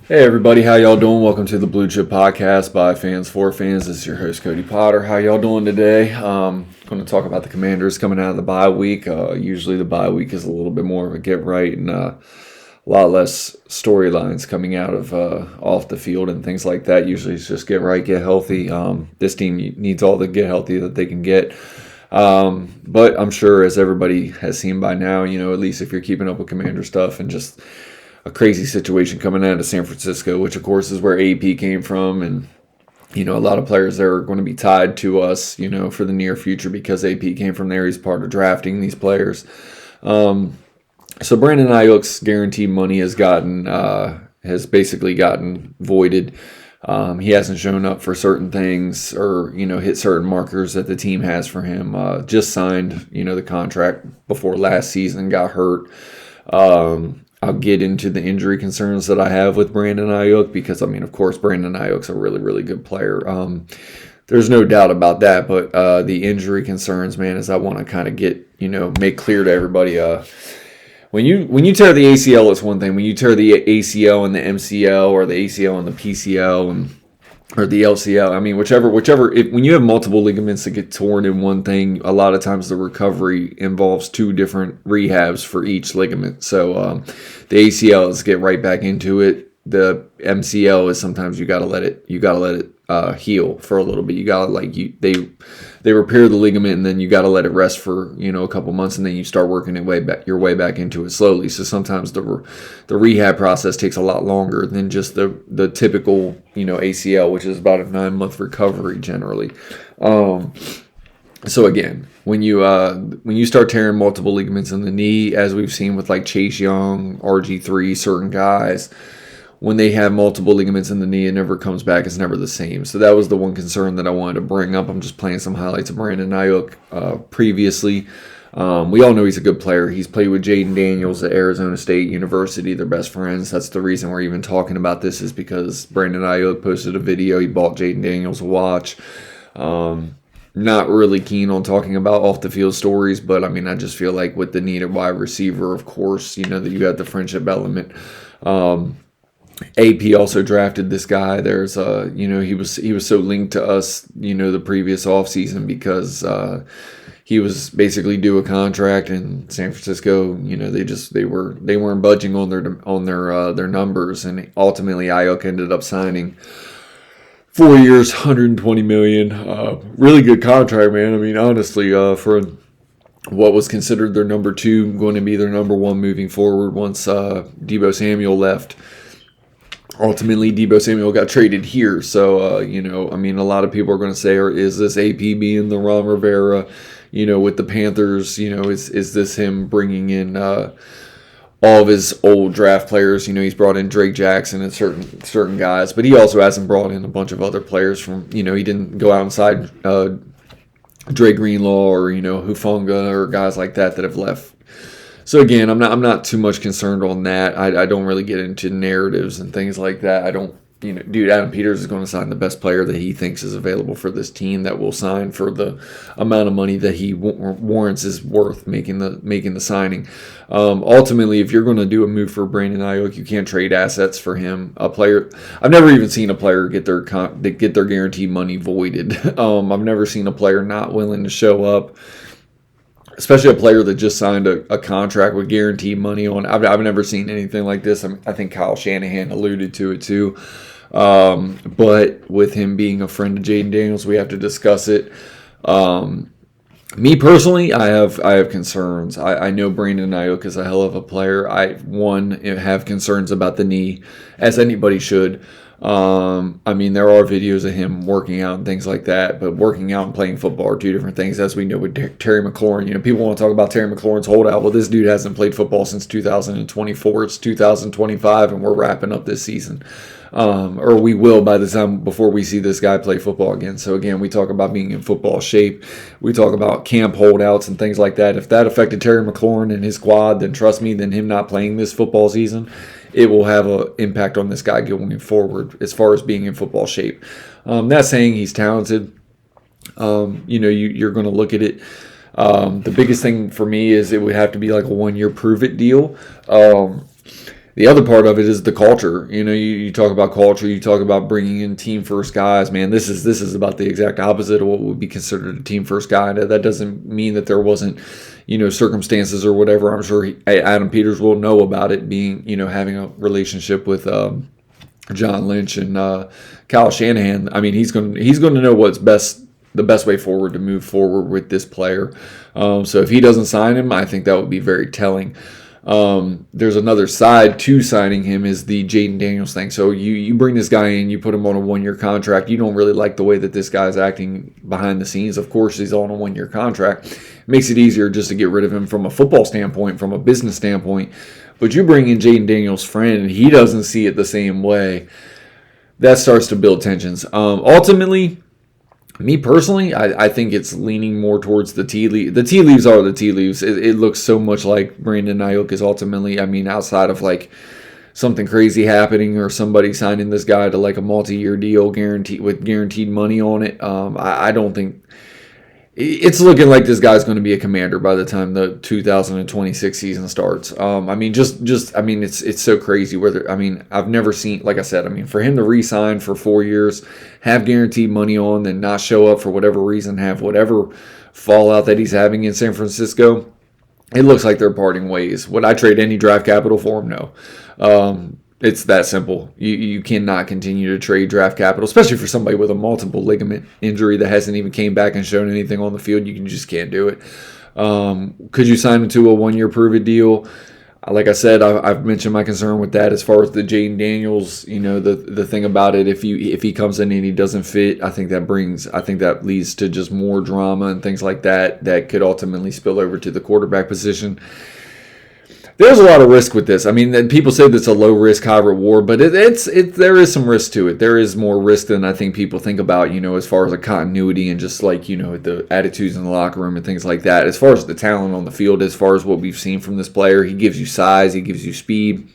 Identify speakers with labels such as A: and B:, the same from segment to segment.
A: Hey everybody, how y'all doing? Welcome to the Blue Chip Podcast by Fans for Fans. This is your host Cody Potter. How y'all doing today? Going to talk about the Commanders coming out of the bye week. Usually the bye week is a little bit more of a get right and a lot less storylines coming out of off the field and things like that. Usually it's just get right, get healthy. This team needs all the get healthy that they can get. But I'm sure, as everybody has seen by now, at least if you're keeping up with Commander stuff and just a crazy situation coming out of San Francisco, which of course is where AP came from, and a lot of players there are going to be tied to us, for the near future because AP came from there. He's part of drafting these players. So Brandon Aiyuk's guaranteed money has basically gotten voided. He hasn't shown up for certain things or hit certain markers that the team has for him. Just signed the contract before last season, got hurt. I'll get into the injury concerns that I have with Brandon Aiyuk because, of course, Brandon Aiyuk's a really, really good player. There's no doubt about that, but the injury concerns, man, is I want to kind of make clear to everybody. When you tear the ACL, it's one thing. When you tear the ACL and the MCL or the ACL and the PCL or the LCL, whichever. When you have multiple ligaments that get torn in one thing, a lot of times the recovery involves two different rehabs for each ligament. So the ACL is get right back into it. The MCL is sometimes you gotta let it heal for a little bit. You gotta they repair the ligament and then you gotta let it rest for a couple months and then you start working your way back into it slowly. So sometimes the rehab process takes a lot longer than just the typical ACL, which is about a 9-month recovery generally. So again, when you start tearing multiple ligaments in the knee, as we've seen with like Chase Young, RG3, certain guys. When they have multiple ligaments in the knee, it never comes back. It's never the same. So that was the one concern that I wanted to bring up. I'm just playing some highlights of Brandon Aiyuk previously. We all know he's a good player. He's played with Jaden Daniels at Arizona State University. They're best friends. That's the reason we're even talking about this is because Brandon Aiyuk posted a video. He bought Jaden Daniels a watch. Not really keen on talking about off-the-field stories, but, I just feel like with the needed wide receiver, of course, that you got the friendship element. AP also drafted this guy. There's he was so linked to us, the previous offseason because he was basically due a contract in San Francisco. They weren't budging on their numbers, and ultimately Aiyuk ended up signing 4 years, $120 million. Really good contract, man. Honestly, for what was considered their number two, going to be their number one moving forward once Deebo Samuel left. Ultimately, Deebo Samuel got traded here. So, a lot of people are going to say, is this AP being the Ron Rivera, with the Panthers? Is this him bringing in all of his old draft players? He's brought in Drake Jackson and certain guys, but he also hasn't brought in a bunch of other players from, he didn't go outside Dre Greenlaw or, Hufanga or guys like that have left. So again, I'm not too much concerned on that. I don't really get into narratives and things like that. I don't, Adam Peters is going to sign the best player that he thinks is available for this team that will sign for the amount of money that he warrants is worth making the signing. Ultimately, if you're going to do a move for Brandon Aiyuk, you can't trade assets for him. A player, I've never even seen a player get their guaranteed money voided. I've never seen a player not willing to show up. Especially a player that just signed a contract with guaranteed money on. I've never seen anything like this. I think Kyle Shanahan alluded to it too. But with him being a friend of Jaden Daniels, we have to discuss it. Me personally, I have concerns. I know Brandon Aiyuk is a hell of a player. I have concerns about the knee, as anybody should. There are videos of him working out and things like that, but working out and playing football are two different things, as we know with Terry McLaurin. People want to talk about Terry McLaurin's holdout. Well, this dude hasn't played football since 2024. It's 2025, and we're wrapping up this season. Or we will by the time before we see this guy play football again. So again, we talk about being in football shape. We talk about camp holdouts and things like that. If that affected Terry McLaurin and his squad, then trust me, then him not playing this football season, it will have an impact on this guy going forward as far as being in football shape. Not saying he's talented. You're going to look at it. The biggest thing for me is it would have to be like a 1-year prove-it deal. the other part of it is the culture. You talk about culture, you talk about bringing in team first guys. Man, this is about the exact opposite of what would be considered a team first guy. That doesn't mean that there wasn't, circumstances or whatever. I'm sure Adam Peters will know about it, being, having a relationship with John Lynch and Kyle Shanahan. I mean, he's going to know what's the best way forward to move forward with this player. So if he doesn't sign him, I think that would be very telling. There's another side to signing him is the Jayden Daniels thing. So you bring this guy in, you put him on a 1-year contract. You don't really like the way that this guy's acting behind the scenes. Of course, he's on a 1-year contract. It makes it easier just to get rid of him from a football standpoint, from a business standpoint. But you bring in Jayden Daniels' friend, and he doesn't see it the same way. That starts to build tensions. Ultimately, me personally, I think it's leaning more towards the tea leaves. The tea leaves are the tea leaves. It looks so much like Brandon Ayuk is ultimately, outside of like something crazy happening or somebody signing this guy to like a multi-year deal guaranteed money on it. I don't think it's looking like this guy's going to be a Commander by the time the 2026 season starts. It's so crazy. I've never seen, like I said, for him to re-sign for 4 years, have guaranteed money on, then not show up for whatever reason, have whatever fallout that he's having in San Francisco, it looks like they're parting ways. Would I trade any draft capital for him? No. It's that simple. You cannot continue to trade draft capital, especially for somebody with a multiple ligament injury that hasn't even came back and shown anything on the field. You just can't do it. Could you sign him to a 1-year prove-it deal? Like I said, I've mentioned my concern with that as far as the Jayden Daniels. The thing about it, if he comes in and he doesn't fit, I think that leads to just more drama and things like that could ultimately spill over to the quarterback position. There's a lot of risk with this. People say that's a low risk, high reward, but there is some risk to it. There is more risk than I think people think about, as far as the continuity and just like, the attitudes in the locker room and things like that. As far as the talent on the field, as far as what we've seen from this player, he gives you size, he gives you speed,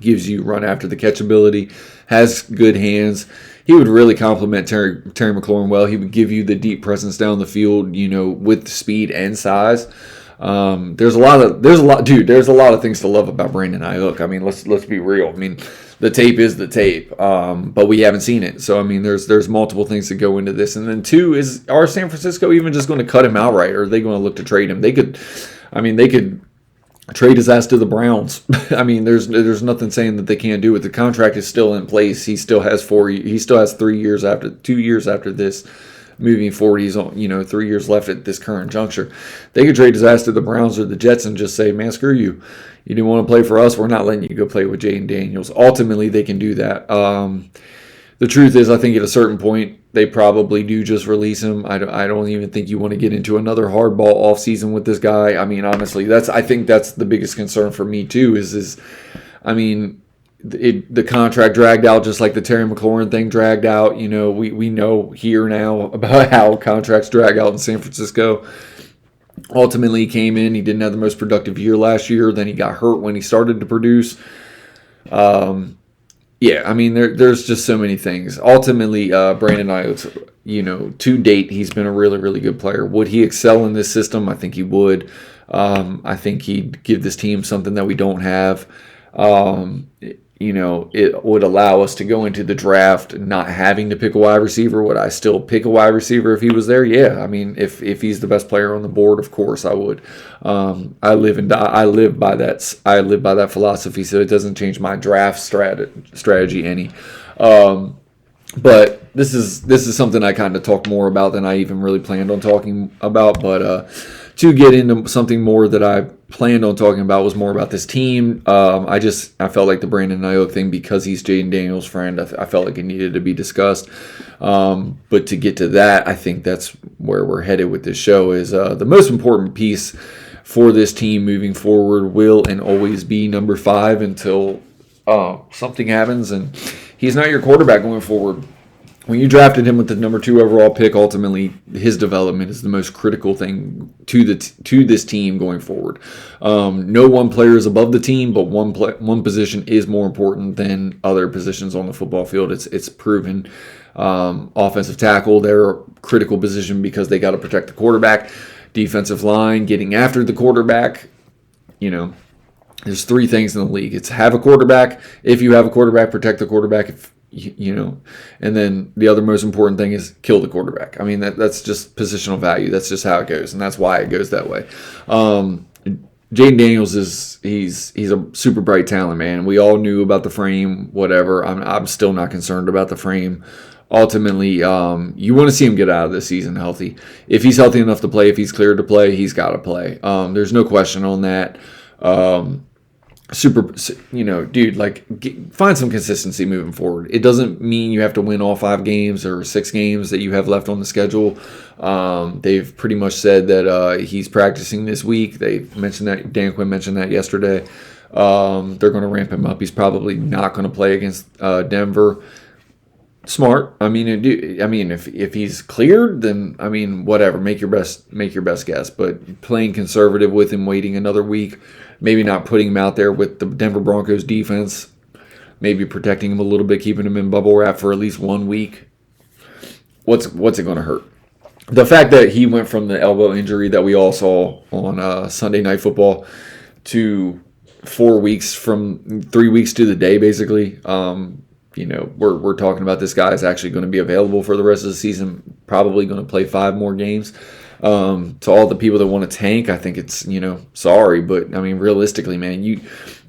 A: gives you run after the catch ability, has good hands. He would really complement Terry McLaurin well. He would give you the deep presence down the field, with speed and size. There's a lot of things to love about Brandon Ayuk. Let's be real. The tape is the tape, but we haven't seen it. So there's multiple things that go into this. And then two is, are San Francisco even just going to cut him outright, or are they going to look to trade him? They could trade his ass to the Browns. There's nothing saying that they can't do it. The contract is still in place. He still has 3 years after 2 years after this. Moving forward, he's on 3 years left at this current juncture. They could trade his ass to the Browns or the Jets and just say, man, screw you. You didn't want to play for us. We're not letting you go play with Jayden Daniels. Ultimately, they can do that. The truth is, I think at a certain point, they probably do just release him. I don't even think you want to get into another hardball offseason with this guy. Honestly, I think that's the biggest concern for me too. The contract dragged out just like the Terry McLaurin thing dragged out. We know here now about how contracts drag out in San Francisco. Ultimately, he came in. He didn't have the most productive year last year. Then he got hurt when he started to produce. There's just so many things. Ultimately, Brandon Ayuk, to date, he's been a really, really good player. Would he excel in this system? I think he would. I think he'd give this team something that we don't have. It would allow us to go into the draft not having to pick a wide receiver. Would I still pick a wide receiver if he was there? Yeah. If he's the best player on the board, of course I would. I live by that philosophy, so it doesn't change my draft strategy any. But this is something I kind of talk more about than I even really planned on talking about. But to get into something more that I planned on talking about was more about this team. I felt like the Brandon Ayuk thing, because he's Jayden Daniels' friend, I felt like it needed to be discussed. But to get to that, I think that's where we're headed with this show. Is the most important piece for this team moving forward will and always be number 5 until something happens, and he's not your quarterback going forward. When you drafted him with the number 2 overall pick, ultimately his development is the most critical thing to this team going forward. No one player is above the team, but one position is more important than other positions on the football field. It's proven. Offensive tackle, they're a critical position because they got to protect the quarterback. Defensive line, getting after the quarterback, There's three things in the league. It's have a quarterback. If you have a quarterback, protect the quarterback. If you know, and then the other most important thing is kill the quarterback. I mean, that's just positional value. That's just how it goes, and that's why it goes that way. Jayden Daniels he's a super bright talent, man. We all knew about the frame, whatever. I'm still not concerned about the frame. Ultimately, you want to see him get out of this season healthy. If he's healthy enough to play, if he's cleared to play, he's got to play. There's no question on that. Super, dude, find some consistency moving forward. It doesn't mean you have to win all 5 games or 6 games that you have left on the schedule. They've pretty much said that he's practicing this week. They mentioned that, Dan Quinn mentioned that yesterday. They're going to ramp him up. He's probably not going to play against Denver. Smart. I mean, if he's cleared, then whatever. Make your best guess. But playing conservative with him, waiting another week, maybe not putting him out there with the Denver Broncos defense, maybe protecting him a little bit, keeping him in bubble wrap for at least 1 week. What's it going to hurt? The fact that he went from the elbow injury that we all saw on Sunday Night Football to 4 weeks, from 3 weeks to the day, basically. We're talking about this guy is actually going to be available for the rest of the season, probably going to play 5 more games. To all the people that want to tank, I think it's, sorry, but realistically, man,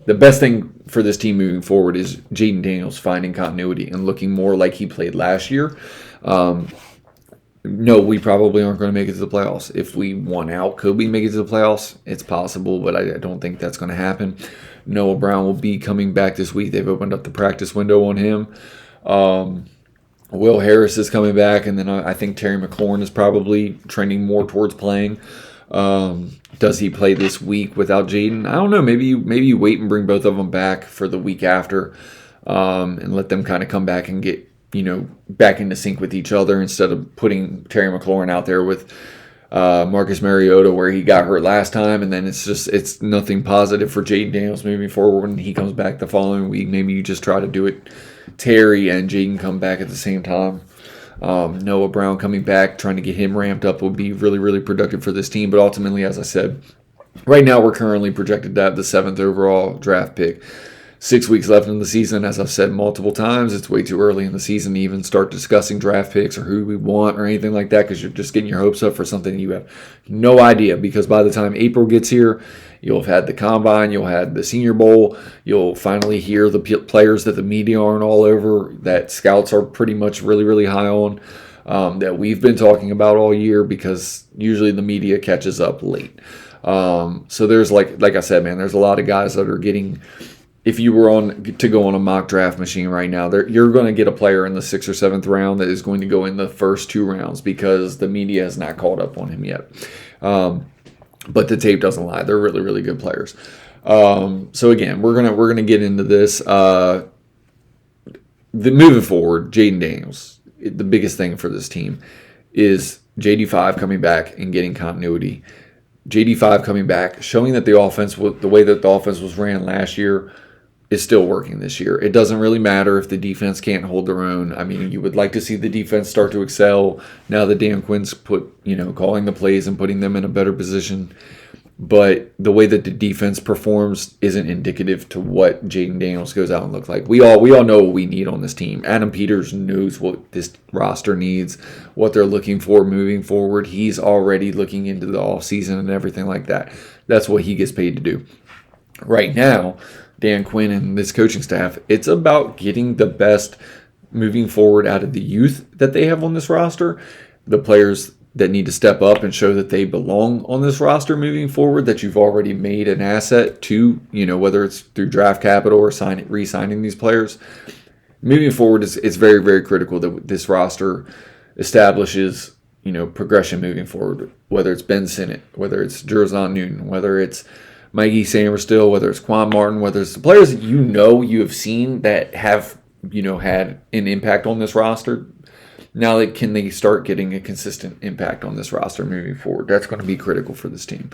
A: the best thing for this team moving forward is Jayden Daniels finding continuity and looking more like he played last year. No, we probably aren't going to make it to the playoffs. If we won out, could we make it to the playoffs? It's possible, but I don't think that's going to happen. Noah Brown will be coming back this week. They've opened up the practice window on him. Will Harris is coming back, and then I think Terry McLaurin is probably trending more towards playing. Does he play this week without Jayden? I don't know. Maybe you wait and bring both of them back for the week after, and let them kind of come back and get back into sync with each other, instead of putting Terry McLaurin out there with Marcus Mariota, where he got hurt last time, and then it's nothing positive for Jayden Daniels moving forward when he comes back the following week. Maybe you just try to do it. Terry and Jayden come back at the same time. Noah Brown coming back, trying to get him ramped up would be really, really productive for this team. But ultimately, as I said, right now we're currently projected to have the 7th overall draft pick. 6 weeks left in the season. As I've said multiple times, it's way too early in the season to even start discussing draft picks or who we want or anything like that, because you're just getting your hopes up for something you have no idea. Because by the time April gets here, you'll have had the Combine, you'll have the Senior Bowl, you'll finally hear the players that the media aren't all over, that scouts are pretty much really, really high on, that we've been talking about all year, because usually the media catches up late. So there's, like I said, man, there's a lot of guys that are getting... If you were to go on a mock draft machine right now, you're going to get a player in the 6th or 7th round that is going to go in the first 2 rounds, because the media has not caught up on him yet. But the tape doesn't lie; they're really, really good players. So again, we're gonna get into this. Moving forward, Jayden Daniels, the biggest thing for this team is JD5 coming back and getting continuity. JD5 coming back, showing that the offense, the way that the offense was ran last year, is still working this year. It doesn't really matter if the defense can't hold their own. You would like to see the defense start to excel now that Dan Quinn's calling the plays and putting them in a better position. But the way that the defense performs isn't indicative to what Jayden Daniels goes out and looks like. We all know what we need on this team. Adam Peters knows what this roster needs, what they're looking for moving forward. He's already looking into the offseason and everything like that. That's what he gets paid to do. Right now, Dan Quinn and this coaching staff, it's about getting the best moving forward out of the youth that they have on this roster, the players that need to step up and show that they belong on this roster moving forward, that you've already made an asset to, whether it's through draft capital or re-signing these players. Moving forward, it's very, very critical that this roster establishes, progression moving forward, whether it's Ben Sinnott, whether it's Jerzon Newton, whether it's Mikey Sainristil, whether it's Quan Martin, whether it's the players that you have seen that have, had an impact on this roster. Now, can they start getting a consistent impact on this roster moving forward? That's going to be critical for this team.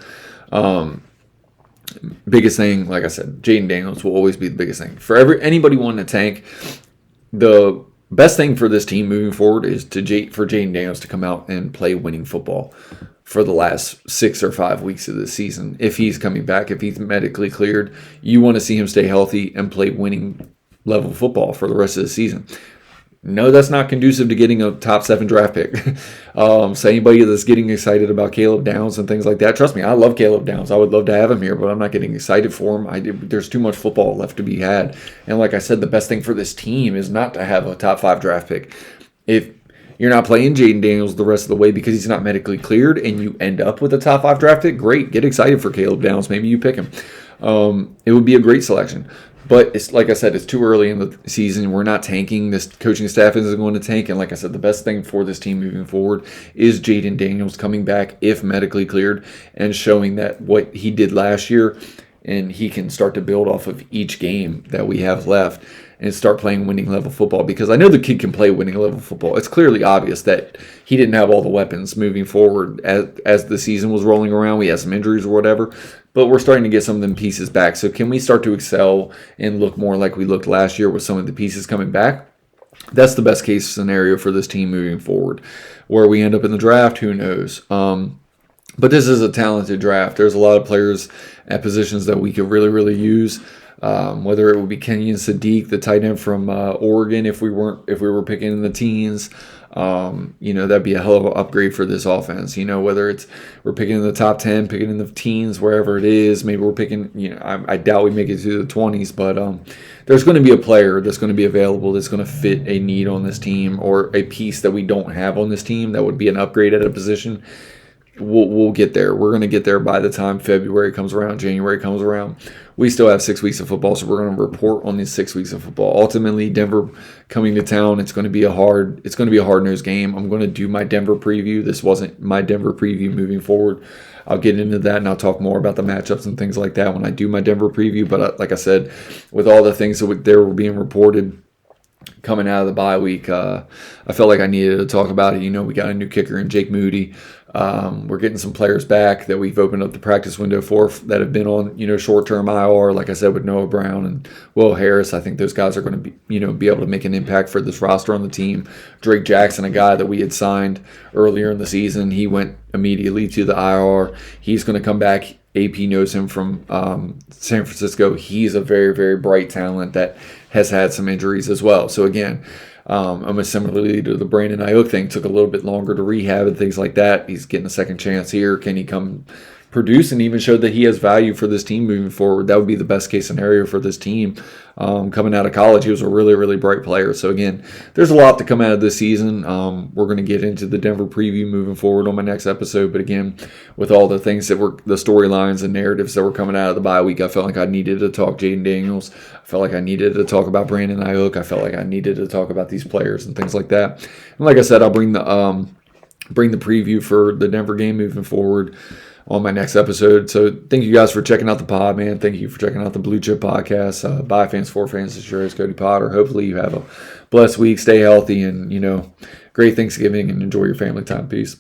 A: Biggest thing, like I said, Jayden Daniels will always be the biggest thing. For anybody wanting to tank, the best thing for this team moving forward is for Jaden Daniels to come out and play winning football for the last 6 or 5 weeks of the season. If he's coming back, if he's medically cleared, you want to see him stay healthy and play winning level football for the rest of the season. No, that's not conducive to getting a top 7 draft pick. So anybody that's getting excited about Caleb Downs and things like that, trust me, I love Caleb Downs. I would love to have him here, but I'm not getting excited for him. There's too much football left to be had. And like I said, the best thing for this team is not to have a top 5 draft pick. If you're not playing Jaden Daniels the rest of the way because he's not medically cleared and you end up with a top 5 draft pick, great. Get excited for Caleb Downs. Maybe you pick him. It would be a great selection. But it's like I said, it's too early in the season. We're not tanking. This coaching staff isn't going to tank. And like I said, the best thing for this team moving forward is Jaden Daniels coming back if medically cleared and showing that what he did last year, and he can start to build off of each game that we have left and start playing winning level football. Because I know the kid can play winning level football. It's clearly obvious that he didn't have all the weapons moving forward as the season was rolling around. We had some injuries or whatever. But we're starting to get some of them pieces back. So can we start to excel and look more like we looked last year with some of the pieces coming back? That's the best case scenario for this team moving forward. Where we end up in the draft, who knows? But this is a talented draft. There's a lot of players at positions that we could really, really use. Whether it would be Kenyon Sadiq, the tight end from Oregon, if we were picking in the teens. That'd be a hell of an upgrade for this offense. Whether we're picking in the top 10, picking in the teens, wherever it is, maybe we're picking, I doubt we make it to the 20s, but there's going to be a player that's going to be available that's going to fit a need on this team or a piece that we don't have on this team that would be an upgrade at a position. We'll get there. We're going to get there by the time February comes around, January comes around. We still have 6 weeks of football, so we're going to report on these 6 weeks of football. Ultimately, Denver coming to town, it's going to be a hard-nosed game. I'm going to do my Denver preview. This wasn't my Denver preview moving forward. I'll get into that and I'll talk more about the matchups and things like that when I do my Denver preview. But like I said, with all the things that were being reported coming out of the bye week, I felt like I needed to talk about it. We got a new kicker in Jake Moody. We're getting some players back that we've opened up the practice window for that have been on, short-term IR, like I said, with Noah Brown and Will Harris. I think those guys are going to be able to make an impact for this roster on the team. Drake Jackson, a guy that we had signed earlier in the season, he went immediately to the IR. He's going to come back. AP knows him from San Francisco. He's a very, very bright talent that has had some injuries as well. So again, almost similarly to the Brandon Ayuk thing, took a little bit longer to rehab and things like that. He's getting a second chance here. Can he come produce and even show that he has value for this team moving forward? That would be the best case scenario for this team. Coming out of college, he was a really, really bright player. So again, there's a lot to come out of this season. We're going to get into the Denver preview moving forward on my next episode. But again, with all the things that were the storylines and narratives that were coming out of the bye week, I felt like I needed to talk Jaden Daniels. I felt like I needed to talk about Brandon Ayuk. I felt like I needed to talk about these players and things like that. And like I said, I'll bring the preview for the Denver game moving forward on my next episode. So thank you guys for checking out the pod, man. Thank you for checking out the Blue Chip Podcast. Bye, fans, for fans. It's your host, Cody Potter. Hopefully you have a blessed week. Stay healthy and, great Thanksgiving and enjoy your family time. Peace.